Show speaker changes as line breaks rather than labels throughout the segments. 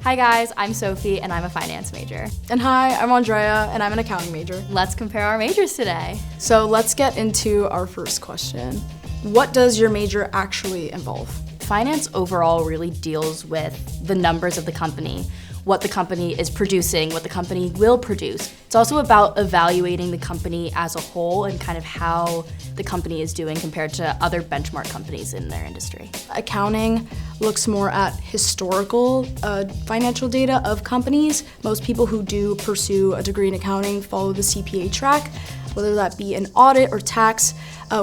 Hi guys, I'm Sophie and I'm a finance major.
And hi, I'm Andrea and I'm an accounting major.
Let's compare our majors today.
So let's get into our first question. What does your major actually involve?
Finance overall really deals with the numbers of the company, what the company is producing, what the company will produce. It's also about evaluating the company as a whole and kind of how the company is doing compared to other benchmark companies in their industry.
Accounting looks more at historical financial data of companies. Most people who do pursue a degree in accounting follow the CPA track, whether that be an audit or tax.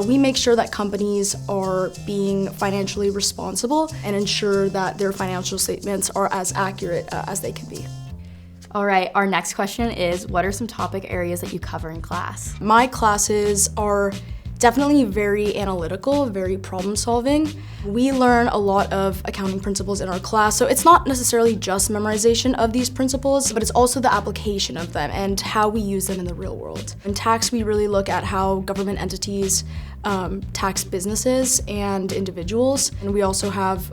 We make sure that companies are being financially responsible and ensure that their financial statements are as accurate as they can be.
All right, our next question is, what are some topic areas that you cover in class?
My classes are definitely very analytical, very problem solving. We learn a lot of accounting principles in our class, so it's not necessarily just memorization of these principles, but it's also the application of them and how we use them in the real world. In tax, we really look at how government entities tax businesses and individuals, and we also have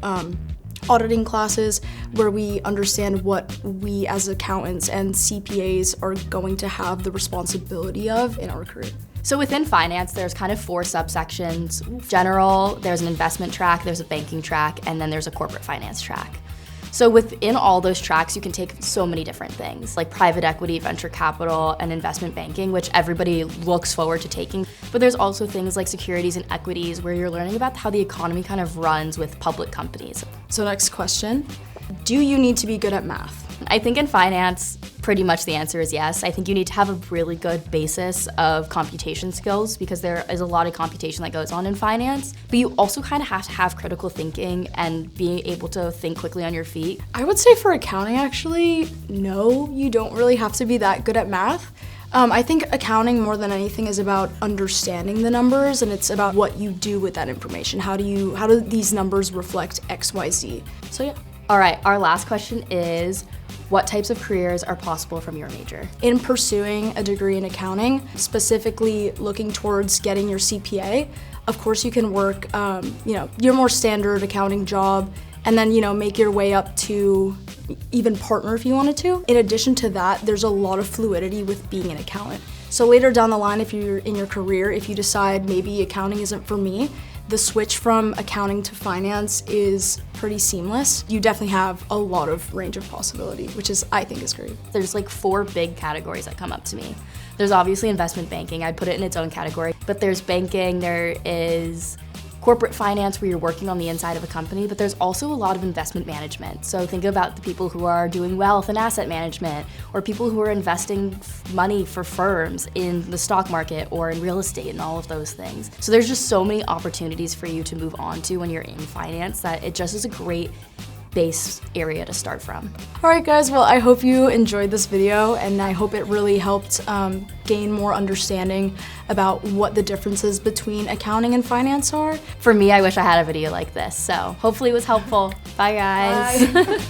auditing classes where we understand what we as accountants and CPAs are going to have the responsibility of in our career.
So within finance, there's kind of 4 subsections. General, there's an investment track, there's a banking track, and then there's a corporate finance track. So within all those tracks, you can take so many different things, like private equity, venture capital, and investment banking, which everybody looks forward to taking. But there's also things like securities and equities, where you're learning about how the economy kind of runs with public companies.
So next question, do you need to be good at math?
I think in finance, pretty much the answer is yes. I think you need to have a really good basis of computation skills because there is a lot of computation that goes on in finance, but you also kind of have to have critical thinking and being able to think quickly on your feet.
I would say for accounting, actually, no, you don't really have to be that good at math. I think accounting more than anything is about understanding the numbers, and it's about what you do with that information. How do these numbers reflect X, Y, Z? So yeah.
All right, our last question is, what types of careers are possible from your major?
In pursuing a degree in accounting, specifically looking towards getting your CPA, of course you can work, your more standard accounting job, and then, make your way up to even partner if you wanted to. In addition to that, there's a lot of fluidity with being an accountant. So later down the line, if you're in your career, if you decide maybe accounting isn't for me, the switch from accounting to finance is pretty seamless. You definitely have a lot of range of possibility, which I think is great.
There's like 4 big categories that come up to me. There's obviously investment banking, I'd put it in its own category, but there's banking, there is corporate finance where you're working on the inside of a company, but there's also a lot of investment management. So think about the people who are doing wealth and asset management, or people who are investing money for firms in the stock market or in real estate and all of those things. So there's just so many opportunities for you to move on to when you're in finance that it just is a great base area to start from.
All right guys, well I hope you enjoyed this video and I hope it really helped gain more understanding about what the differences between accounting and finance are.
For me, I wish I had a video like this, so hopefully it was helpful. Bye guys.
Bye.